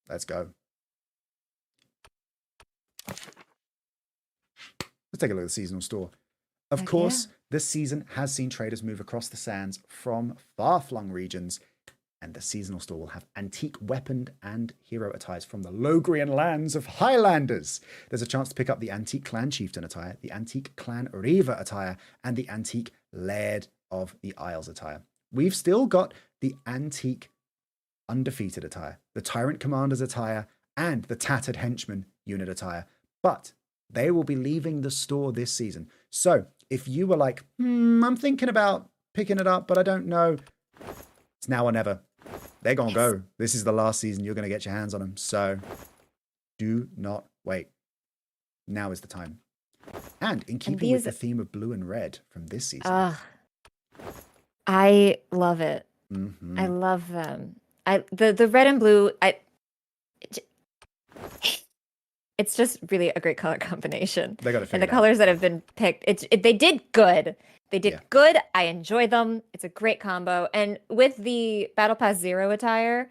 Let's go. Let's take a look at the seasonal store. Of course, this season has seen traders move across the sands from far-flung regions, and the seasonal store will have antique weapon and hero attires from the Logrian lands of Highlanders. There's a chance to pick up the antique clan chieftain attire, the antique clan Reaver attire, and the antique Laird of the Isles attire. We've still got the antique undefeated attire, the tyrant commander's attire, and the tattered henchman unit attire, but they will be leaving the store this season. So if you were like, I'm thinking about picking it up, but I don't know, it's now or never. They're going to go. This is the last season you're going to get your hands on them. So do not wait. Now is the time. And in keeping with the theme of blue and red from this season, I love it. I Hmm. love them. The red and blue. It's just really a great color combination, They got it and the figured out. colors that have been picked. They did good. They did Yeah, good. I enjoy them. It's a great combo, and with the Battle Pass Zero attire,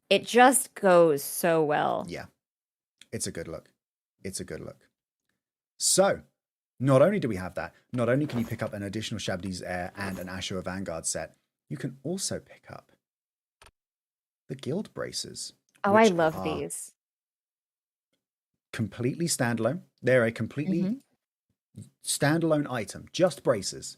it just goes so well. yeah. It's a good look. It's a good look. So, not only do we have that, not only can you pick up an additional Shabdi's Air and an Ashura Vanguard set, you can also pick up the Guild Braces, Oh, I which love are these. completely standalone. They're a Hmm. completely standalone item, just braces.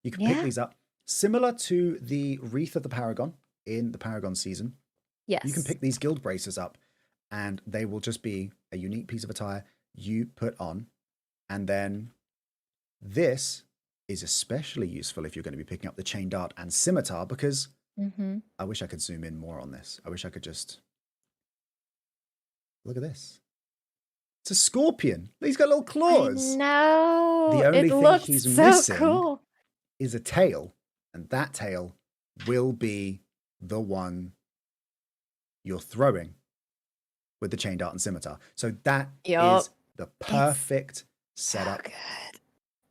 You can pick Yeah. these up similar to the Wreath of the Paragon in the Paragon season. You can Yes. pick these Guild Braces up, and they will just be a unique piece of attire you put on. And then this is especially useful if you're going to be picking up the Chain Dart and Scimitar, because Hmm. I wish I could zoom in more on this. I wish I could just look at this. It's a scorpion. He's got little I claws. The know. It only thing looks he's so missing cool. is a tail, and that tail will be the one you're throwing with the Chain Dart and Scimitar. So that Yup. is the It's perfect so setup good.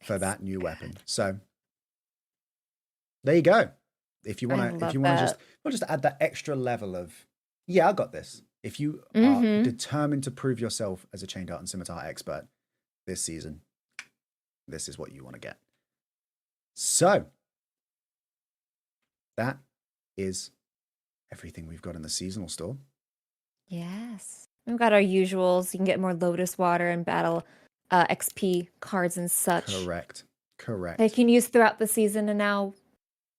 for It's that new good. weapon. So there you go. If you I want to, if love you want to just, that. well, just add that extra level of, yeah, I got this. If you are Hmm. determined to prove yourself as a Chain Dart and Scimitar expert this season, this is what you want to get. So that is everything we've got in the seasonal store. Yes. We've got our usuals. You can get more Lotus Water and Battle XP cards and such. Correct. They Correct. can use throughout the season, and now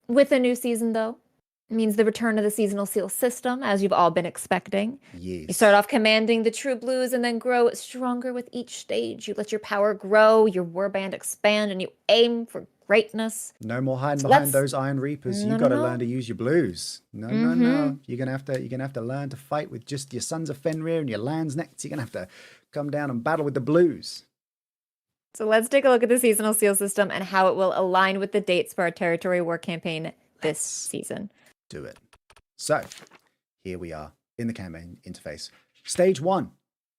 with a new season, though, it means the return of the seasonal seal system, as you've all been expecting. You start Yes. off commanding the true blues and then grow stronger with each stage. You let your power grow, your warband expand, and you aim for greatness. No more hiding So behind let's those Iron Reapers. You no no got to learn no. to use your blues. No, no, Mm-hmm. no. You're gonna have to learn to fight with just your Sons of Fenrir and your Land's Necks. You're gonna have to come down and battle with the blues. So let's take a look at the seasonal seal system and how it will align with the dates for our territory war campaign this Let's season. do it. So here we are in the campaign interface. Stage 1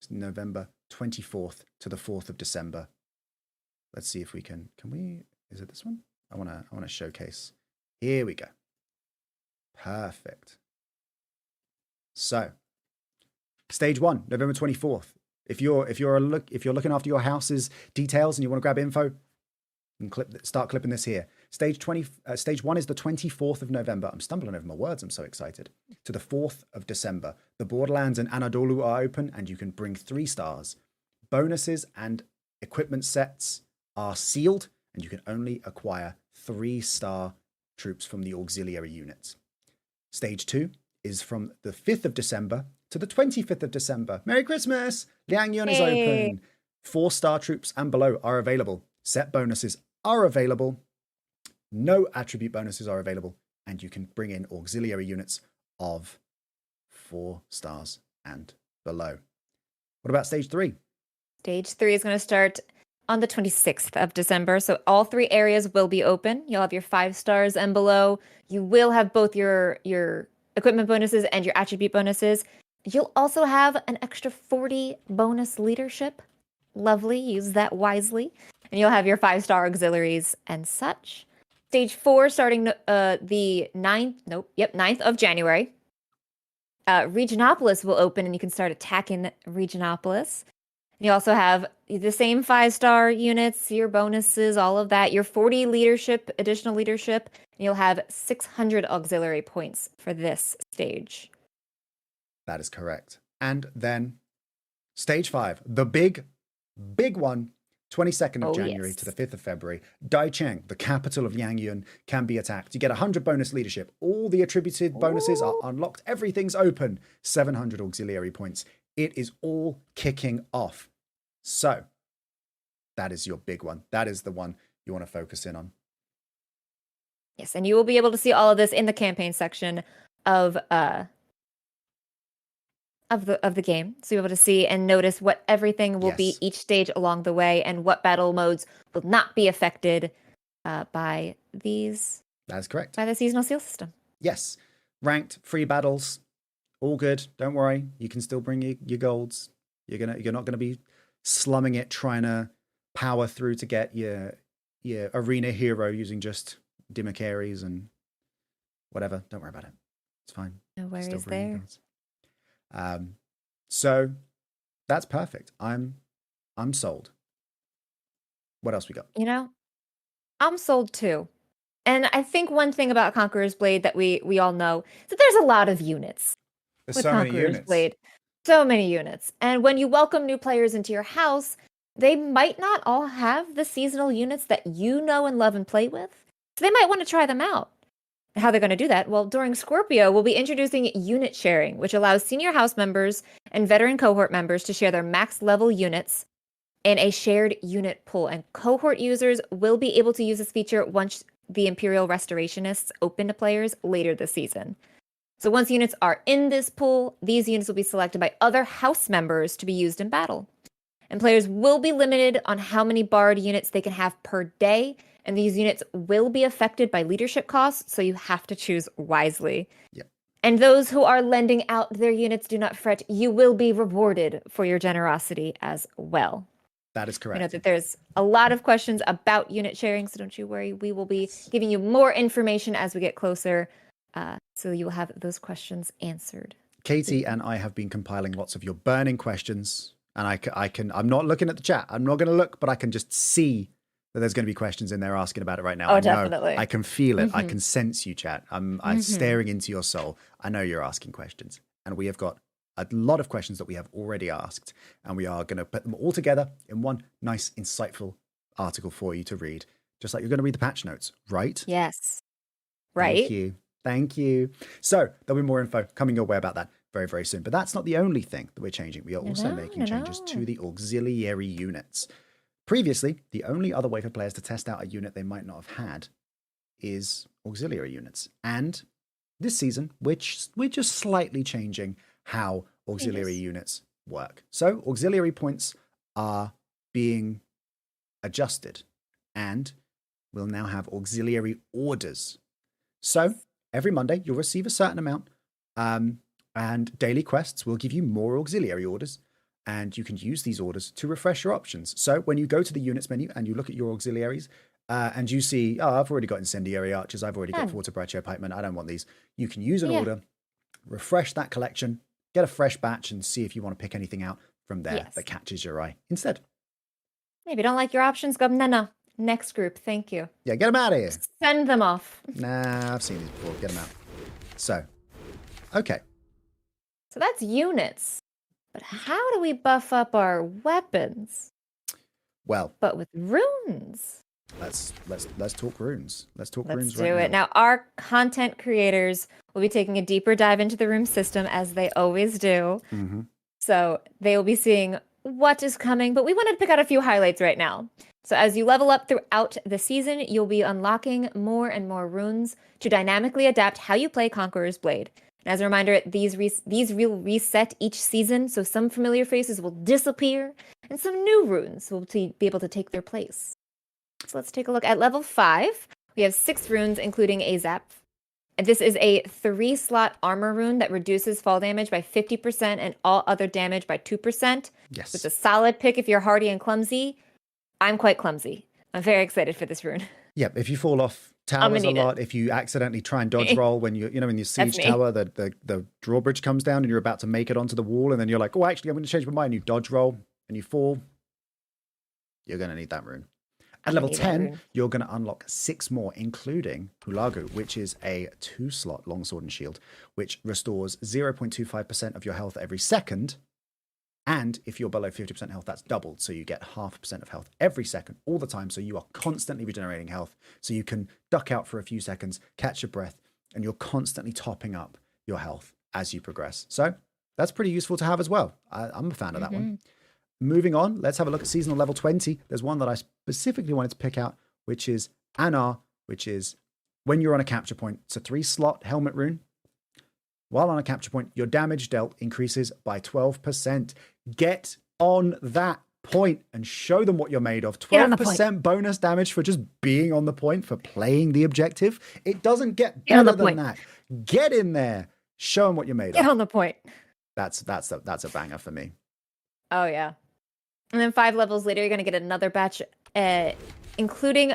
is November 24th to the 4th of December. Let's see if we can we, is it this one? I wanna showcase. Here we go. Perfect. So stage 1, November 24th. If you're looking after your house's details and you want to grab info, you can start clipping this here. Stage 1 is the 24th of November. I'm stumbling over my words. I'm so excited. To the 4th of December. The Borderlands and Anadolu are open, and you can bring 3 stars. Bonuses and equipment sets are sealed, and you can only acquire 3-star troops from the auxiliary units. Stage 2 is from the 5th of December to the 25th of December. Merry Christmas! Liang Yun is Hey. open. 4-star troops and below are available. Set bonuses are available. No attribute bonuses are available. And you can bring in auxiliary units of 4 stars and below. What about stage 3? Stage 3 is going to start on the 26th of December. So all 3 areas will be open. You'll have your 5 stars and below. You will have both your equipment bonuses and your attribute bonuses. You'll also have an extra 40 bonus leadership. Lovely. Use that wisely. And you'll have your 5-star auxiliaries and such. Stage 4 starting the 9th of January. Regionopolis will open and you can start attacking Regionopolis. You also have the same 5-star units, your bonuses, all of that, your 40 leadership, additional leadership, and you'll have 600 auxiliary points for this stage. That is correct. And then stage 5, the big one, 22nd of Oh, January yes. to the 5th of February. Daicheng, the capital of Yangyun, can be attacked. You get 100 bonus leadership. All the attributed bonuses are Ooh. unlocked. Everything's open. 700 auxiliary points. It is all kicking off. So that is your big one. That is the one you want to focus in on. Yes, and you will be able to see all of this in the campaign section of the game. So you'll be able to see and notice what everything will be Yes. each stage along the way and what battle modes will not be affected by these That's correct. by the seasonal seal system. Yes. Ranked, free battles, all good. Don't worry. You can still bring your golds. You're not gonna be slumming it trying to power through to get your arena hero using just Dimicaries and whatever. Don't worry about it. It's fine. No worries Still bring your there. golds. So that's perfect. I'm sold. What else we got? You know, I'm sold too. And I think one thing about Conqueror's Blade that we all know is that there's a lot of units There's with so many Conqueror's units. Blade. So many units. And when you welcome new players into your house, they might not all have the seasonal units that you know and love and play with. So they might want to try them out. How they're going to do that? Well, during Scorpio, we'll be introducing unit sharing, which allows senior house members and veteran cohort members to share their max level units in a shared unit pool. And cohort users will be able to use this feature once the Imperial Restorationists open to players later this season. So once units are in this pool, these units will be selected by other house members to be used in battle. And players will be limited on how many borrowed units they can have per day, and these units will be affected by leadership costs, so you have to choose wisely. Yep. And those who are lending out their units, do not fret, you will be rewarded for your generosity as well. That is correct. I know that there's a lot of questions about unit sharing, so don't you worry. We will be giving you more information as we get closer, so you will have those questions answered. Katie and I have been compiling lots of your burning questions, and I'm not looking at the chat. I'm not going to look, but I can just see that there's going to be questions in there asking about it right now. Oh, I know, definitely. I can feel it. I can sense you, chat. I'm staring into your soul. I know you're asking questions, and we have got a lot of questions that we have already asked, and we are going to put them all together in one nice, insightful article for you to read, just like you're going to read the patch notes, right? Yes. Right? Thank you. Thank you. So there'll be more info coming your way about that very, very soon. But that's not the only thing that we're changing. We are also making changes to the auxiliary units. Previously, the only other way for players to test out a unit they might not have had is auxiliary units. And this season, we're just slightly changing how auxiliary units work. So auxiliary points are being adjusted, and we'll now have auxiliary orders. So every Monday, you'll receive a certain amount, and daily quests will give you more auxiliary orders, and you can use these orders to refresh your options. So when you go to the units menu and you look at your auxiliaries, and you see, I've already got incendiary archers, I've already got Fortebraccio pikemen, I don't want these. You can use an order, refresh that collection, get a fresh batch, and see if you want to pick anything out from there that catches your eye instead. Maybe you don't like your options, go, no. Next group, thank you. Yeah, get them out of here. Send them off. Nah, I've seen these before. Get them out. So, okay. So that's units. But how do we buff up our weapons? Well, but with runes. Let's talk runes. Let's talk Let's runes do right it. Now, our content creators will be taking a deeper dive into the rune system, as they always do. Mm-hmm. So they will be seeing what is coming, but we wanted to pick out a few highlights right now. So as you level up throughout the season, you'll be unlocking more and more runes to dynamically adapt how you play Conqueror's Blade. And as a reminder, these will reset each season, so some familiar faces will disappear, and some new runes will be able to take their place. So let's take a look at level 5. We have 6 runes, including Azap. And this is a 3-slot armor rune that reduces fall damage by 50% and all other damage by 2%. Yes. It's a solid pick if you're hardy and clumsy. I'm quite clumsy. I'm very excited for this rune. Yep, if you fall off towers a lot, if you accidentally try and dodge roll when you know in your siege tower, the drawbridge comes down and you're about to make it onto the wall, and then you're like, oh, actually, I'm going to change my mind. You dodge roll and you fall. You're going to need that rune. At level 10, you're going to unlock 6 more, including Hulagu, which is a 2-slot longsword and shield, which restores 0.25% of your health every second. And if you're below 50% health, that's doubled. So you get 0.5% of health every second, all the time. So you are constantly regenerating health. So you can duck out for a few seconds, catch your breath, and you're constantly topping up your health as you progress. So that's pretty useful to have as well. I'm a fan of that one. Moving on, let's have a look at seasonal level 20. There's one that I specifically wanted to pick out, which is Anar, which is when you're on a capture point. It's a 3-slot helmet rune. While on a capture point, your damage dealt increases by 12%. Get on that, point and show them what you're made of. Get on the 12% bonus damage for just being on the point, for playing the objective. It doesn't get Get on better the than point. that. Get in there. Show them what you're made Get of. on the point. That's a banger for me. Oh, yeah. And then 5 levels later, you're going to get another batch, including,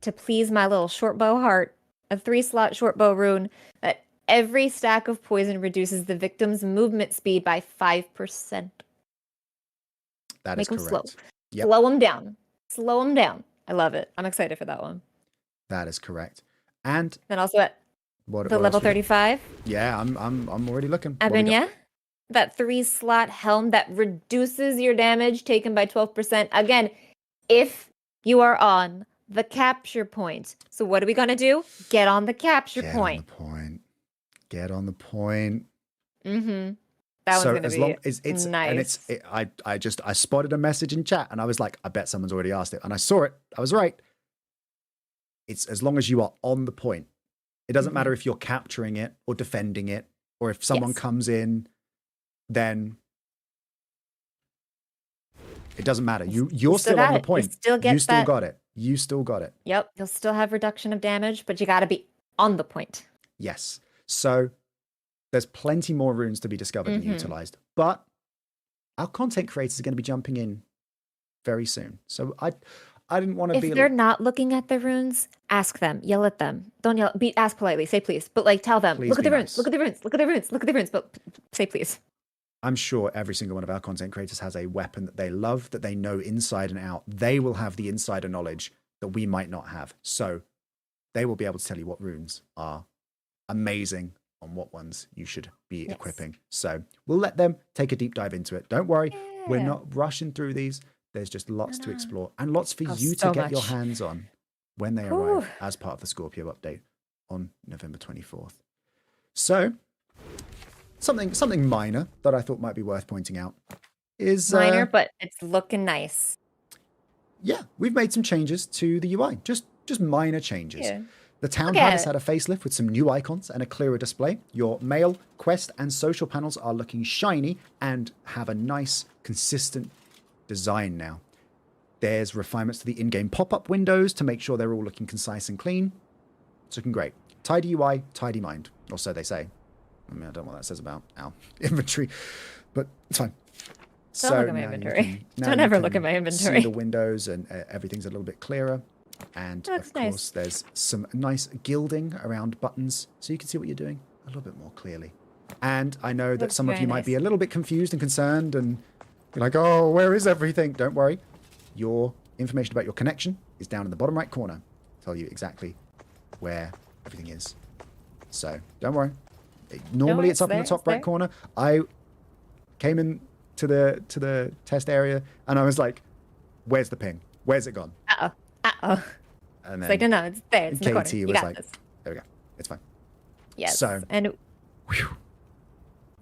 to please my little short bow heart, a 3-slot short bow rune that every stack of poison reduces the victim's movement speed by 5%. That Make is them correct. slow. Yep. Slow them down. Slow them down. I love it. I'm excited for that one. That is correct. And Then also at what the what level else we got? 35, Yeah, I'm already looking. What we got? Abenya, that 3-slot helm that reduces your damage taken by 12%. Again, if you are on the capture point. So what are we going to do? Get on the capture Get point. on the point. Get on the point. Mm-hmm. That So one's going as to long be as it's nice. and I spotted a message in chat and I was like, I bet someone's already asked it, and I saw it. I was right. It's as long as you are on the point. It doesn't matter if you're capturing it or defending it, or if someone Yes. comes in, then it doesn't matter. You're still still got on the it. You point. still get You still that- got it. You still got it. Yep. You'll still have reduction of damage, but you got to be on the point. Yes. So there's plenty more runes to be discovered and utilized. But our content creators are going to be jumping in very soon. So I didn't want to If be they're not looking at the runes, ask them. Yell at them. Don't yell. Ask politely. Say please. But like tell them. Please Look at be the runes. nice. Look at the runes. Look at the runes. Look at the runes. But say please. I'm sure every single one of our content creators has a weapon that they love, that they know inside and out. They will have the insider knowledge that we might not have. So they will be able to tell you what runes are amazing on what ones you should be Yes. equipping. So we'll let them take a deep dive into it. Don't worry. We're Yeah. not rushing through these. There's just lots to explore and lots for Oh, you to so get your much. hands on when they Whew. arrive as part of the Scorpio update on November 24th. So something minor that I thought might be worth pointing out is Minor, but it's looking nice. yeah, we've made some changes to the UI. Just minor changes. Yeah. The town Look hub at has it. had a facelift with some new icons and a clearer display. Your mail, quest, and social panels are looking shiny and have a nice, consistent design now. There's refinements to the in-game pop-up windows to make sure they're all looking concise and clean. It's looking great. Tidy UI, tidy mind, or so they say. I mean, I don't know what that says about our inventory, but it's fine. Don't look at my now you inventory. now Don't you ever look can at my See inventory. the windows and everything's a little bit clearer. And Looks of course, nice. there's some nice gilding around buttons so you can see what you're doing a little bit more clearly. And I know that Looks some of very you might nice. be a little bit confused and concerned and you're like, oh, where is everything? Don't worry. Your information about your connection is down in the bottom right corner. Tell you exactly where everything is. So don't worry. Normally it's it's up in there, the top it's right there. corner. I came in to the test area and I was like, where's the ping? Where's it gone? Uh-oh. And It's like, no, it's there. It's in the corner. KT You was got like, this. there we go. It's fine. Yes. so- And Whew,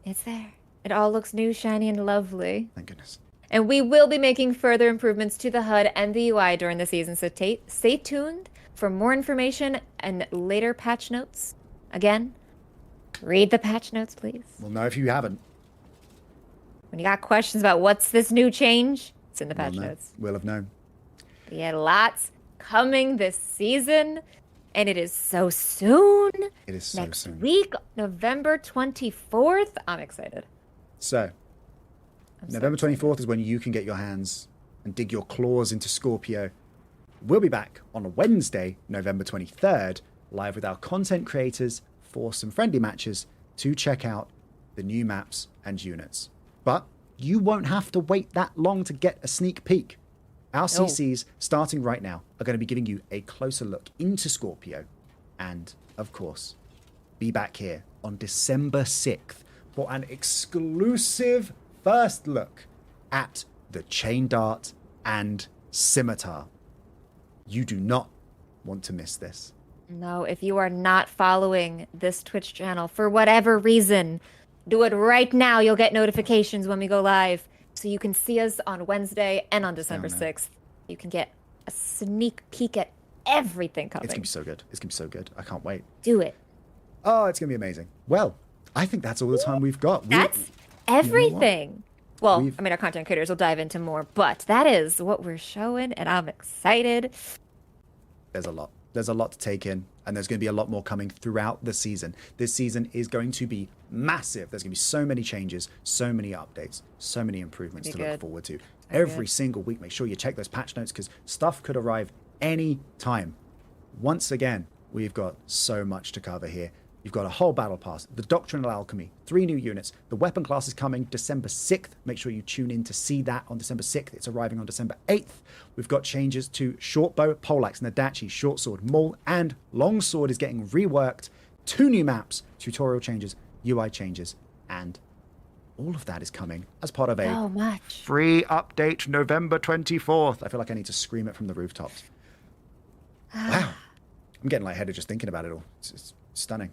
it's there. It all looks new, shiny, and lovely. thank goodness. And we will be making further improvements to the HUD and the UI during the season, so stay tuned for more information and later patch notes. Again, read the patch notes, please. Well, no, if you haven't, When you got questions about what's this new change, it's in the patch we'll know. notes. We'll have known. We had lots coming this season, and it is so soon. It is so Next soon. week, November 24th. I'm excited. So, I'm so November excited. 24th is when you can get your hands and dig your claws into Scorpio. We'll be back on Wednesday, November 23rd, live with our content creators for some friendly matches to check out the new maps and units. But you won't have to wait that long to get a sneak peek. Our CCs, starting right now, are going to be giving you a closer look into Scorpio. And, of course, be back here on December 6th for an exclusive first look at the Chain Dart and Scimitar. You do not want to miss this. No, if you are not following this Twitch channel for whatever reason, do it right now. You'll get notifications when we go live. So you can see us on Wednesday and on December no. 6th. You can get a sneak peek at everything coming. It's going to be so good. It's going to be so good. I can't wait. Do it. Oh, it's going to be amazing. Well, I think that's all the time we've got. That's everything. Well, I mean, our content creators will dive into more, but that is what we're showing, and I'm excited. There's a lot. There's a lot to take in, and there's going to be a lot more coming throughout the season. This season is going to be massive. There's going to be so many changes, so many updates, so many improvements to look forward to. Every single week, make sure you check those patch notes because stuff could arrive any time. Once again, we've got so much to cover here. You've got a whole battle pass, the Doctrinal Alchemy, 3 new units. The weapon class is coming December 6th. Make sure you tune in to see that on December 6th. It's arriving on December 8th. We've got changes to Shortbow, Poleaxe, Nadachi, Shortsword, Maul, and Longsword is getting reworked. 2 new maps, tutorial changes, UI changes, and all of that is coming as part of a free update November 24th. I feel like I need to scream it from the rooftops. Wow. I'm getting lightheaded just thinking about it all. It's stunning.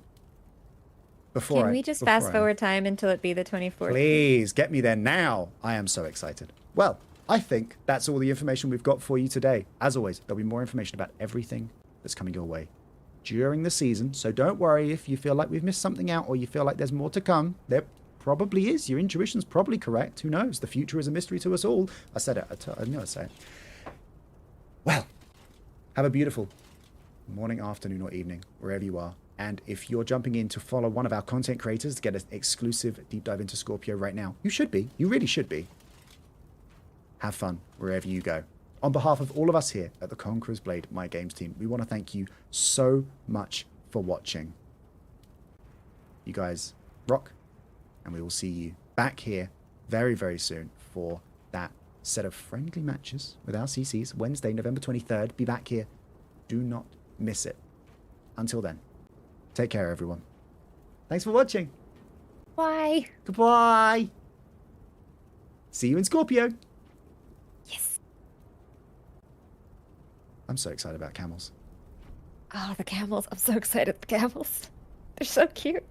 Can we just fast forward time until it be the 24th? Please, get me there now. I am so excited. Well, I think that's all the information we've got for you today. As always, there'll be more information about everything that's coming your way during the season. So don't worry if you feel like we've missed something out or you feel like there's more to come. There probably is. Your intuition's probably correct. Who knows? The future is a mystery to us all. I said it. I knew I'd say it. Well, have a beautiful morning, afternoon, or evening, wherever you are. And if you're jumping in to follow one of our content creators to get an exclusive deep dive into Scorpio right now, you should be. You really should be. Have fun wherever you go. On behalf of all of us here at the Conqueror's Blade My Games team, we want to thank you so much for watching. You guys rock, and we will see you back here very, very soon for that set of friendly matches with our CCs. Wednesday, November 23rd. Be back here. Do not miss it. Until then. Take care, everyone. Thanks for watching. Bye. Goodbye. See you in Scorpio. Yes. I'm so excited about camels. Oh, the camels. I'm so excited for the camels. They're so cute.